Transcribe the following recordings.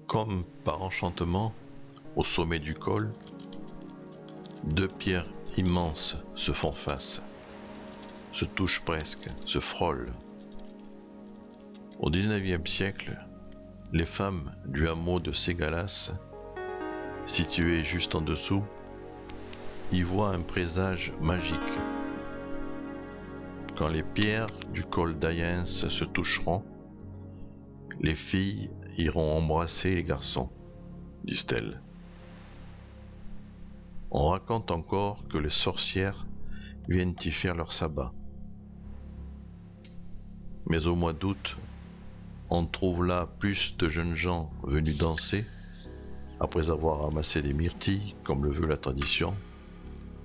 Comme par enchantement, au sommet du col, deux pierres immenses se font face, se touchent presque, se frôlent. Au XIXe siècle, les femmes du hameau de Ségalace, situé juste en dessous, y voient un présage magique. Quand les pierres du col d'Ayens se toucheront, les filles iront embrasser les garçons, disent-elles. On raconte encore que les sorcières viennent y faire leur sabbat. Mais au mois d'août, on trouve là plus de jeunes gens venus danser, après avoir ramassé des myrtilles, comme le veut la tradition,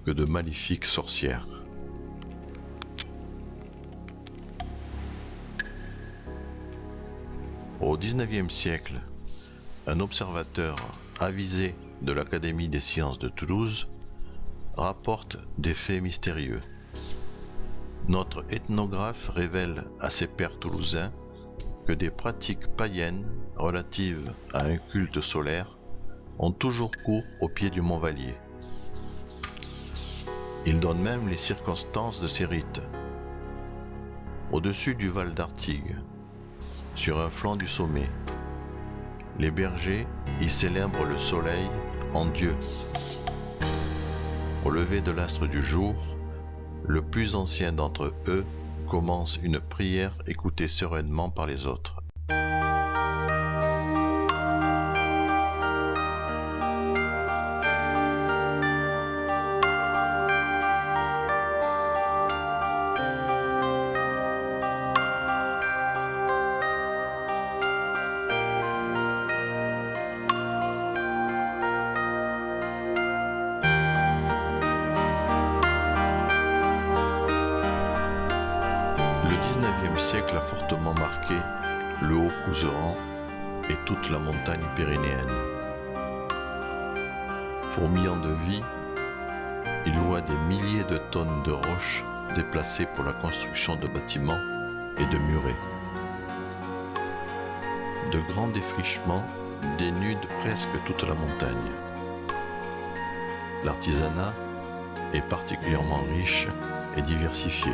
que de maléfiques sorcières. Au XIXe siècle, un observateur avisé de l'Académie des sciences de Toulouse rapporte des faits mystérieux. Notre ethnographe révèle à ses pairs toulousains que des pratiques païennes relatives à un culte solaire ont toujours cours au pied du Mont Vallier. Il donne même les circonstances de ces rites. Au-dessus du Val d'Artigue, sur un flanc du sommet, les bergers y célèbrent le soleil en Dieu. Au lever de l'astre du jour, le plus ancien d'entre eux commence une prière écoutée sereinement par les autres. Le XIXe siècle a fortement marqué le Haut-Couserans et toute la montagne pyrénéenne. Fourmillant de vie, il voit des milliers de tonnes de roches déplacées pour la construction de bâtiments et de murets. De grands défrichements dénudent presque toute la montagne. L'artisanat est particulièrement riche et diversifié.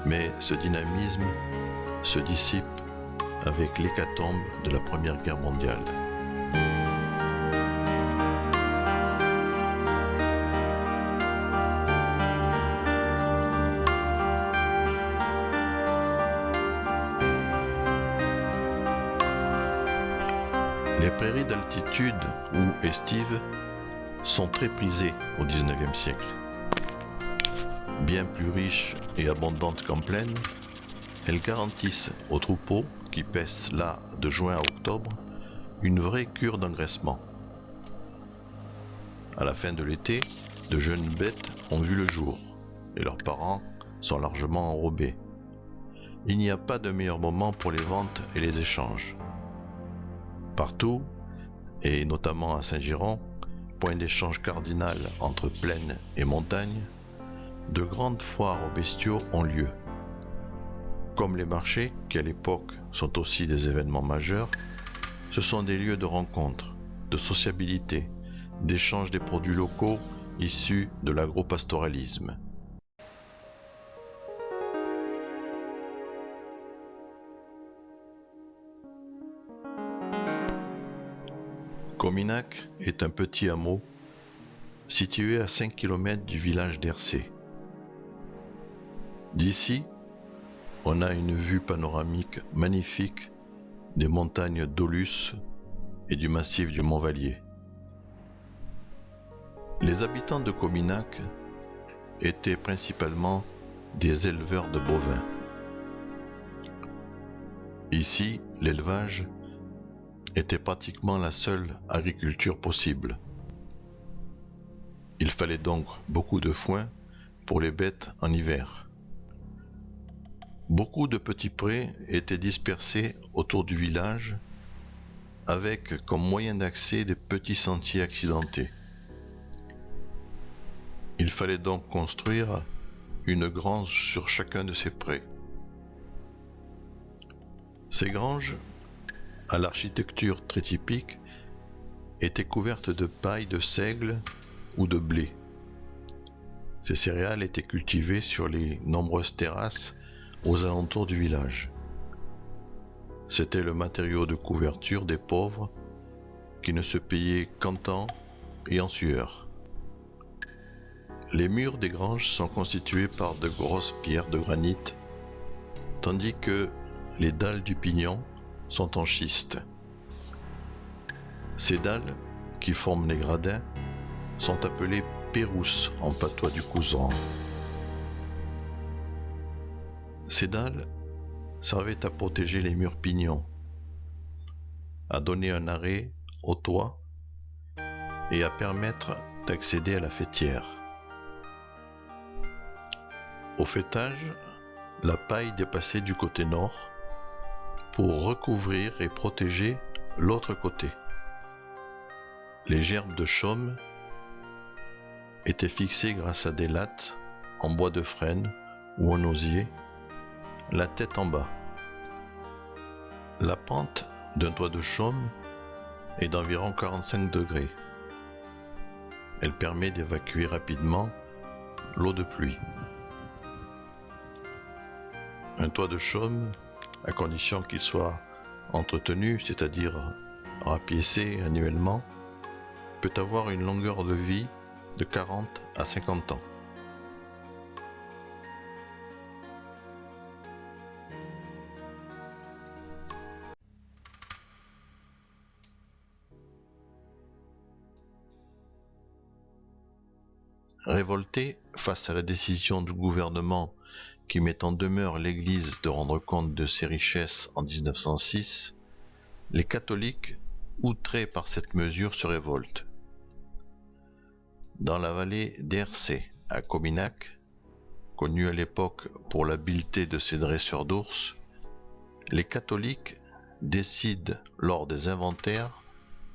Mais ce dynamisme se dissipe avec l'hécatombe de la Première Guerre mondiale. Les prairies d'altitude ou estives sont très prisées au XIXe siècle. Bien plus riches et abondantes qu'en plaine, elles garantissent aux troupeaux qui paissent là de juin à octobre une vraie cure d'engraissement. À la fin de l'été, de jeunes bêtes ont vu le jour et leurs parents sont largement enrobés. Il n'y a pas de meilleur moment pour les ventes et les échanges. Partout, et notamment à Saint-Giron, point d'échange cardinal entre plaine et montagne, de grandes foires aux bestiaux ont lieu. Comme les marchés, qui à l'époque sont aussi des événements majeurs, Ce sont des lieux de rencontre, de sociabilité, d'échange des produits locaux issus de l'agropastoralisme. Cominac est un petit hameau situé à 5 km du village d'Hercé. D'ici, on a une vue panoramique magnifique des montagnes d'Aulus et du massif du Mont-Vallier. Les habitants de Cominac étaient principalement des éleveurs de bovins. Ici, l'élevage était pratiquement la seule agriculture possible. Il fallait donc beaucoup de foin pour les bêtes en hiver. Beaucoup de petits prés étaient dispersés autour du village avec comme moyen d'accès des petits sentiers accidentés. Il fallait donc construire une grange sur chacun de ces prés. Ces granges, à l'architecture très typique, étaient couvertes de paille de seigle ou de blé. Ces céréales étaient cultivées sur les nombreuses terrasses aux alentours du village. C'était le matériau de couverture des pauvres qui ne se payaient qu'en temps et en sueur. Les murs des granges sont constitués par de grosses pierres de granit, tandis que les dalles du pignon sont en schiste. Ces dalles, qui forment les gradins, sont appelées pérousses en patois du Couserans. Ces dalles servaient à protéger les murs pignons, à donner un arrêt au toit et à permettre d'accéder à la faîtière. Au faîtage, la paille dépassait du côté nord pour recouvrir et protéger l'autre côté. Les gerbes de chaume étaient fixées grâce à des lattes en bois de frêne ou en osier, la tête en bas. La pente d'un toit de chaume est d'environ 45 degrés. Elle permet d'évacuer rapidement l'eau de pluie. Un toit de chaume, à condition qu'il soit entretenu, c'est-à-dire rapiécé annuellement, peut avoir une longueur de vie de 40 à 50 ans. Révoltés face à la décision du gouvernement qui met en demeure l'Église de rendre compte de ses richesses en 1906, les catholiques, outrés par cette mesure, se révoltent. Dans la vallée d'Hercé, à Cominac, connue à l'époque pour l'habileté de ses dresseurs d'ours, les catholiques décident lors des inventaires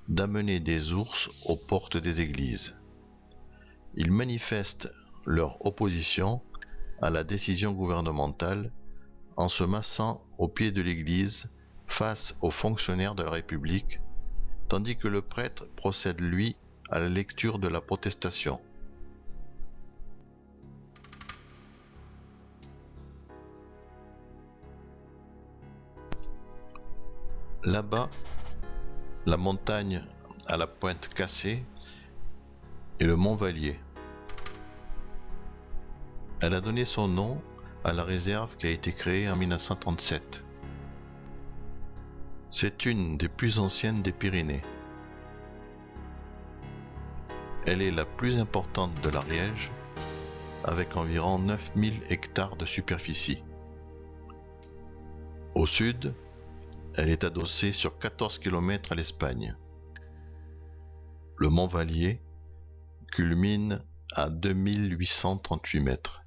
d'amener des ours aux portes des églises. Ils manifestent leur opposition à la décision gouvernementale en se massant au pied de l'église face aux fonctionnaires de la République, tandis que le prêtre procède lui à la lecture de la protestation. Là-bas, la montagne à la pointe cassée est le Mont-Vallier. Elle a donné son nom à la réserve qui a été créée en 1937. C'est une des plus anciennes des Pyrénées. Elle est la plus importante de l'Ariège, avec environ 9000 hectares de superficie. Au sud, elle est adossée sur 14 km à l'Espagne. Le Mont-Vallier culmine à 2838 mètres.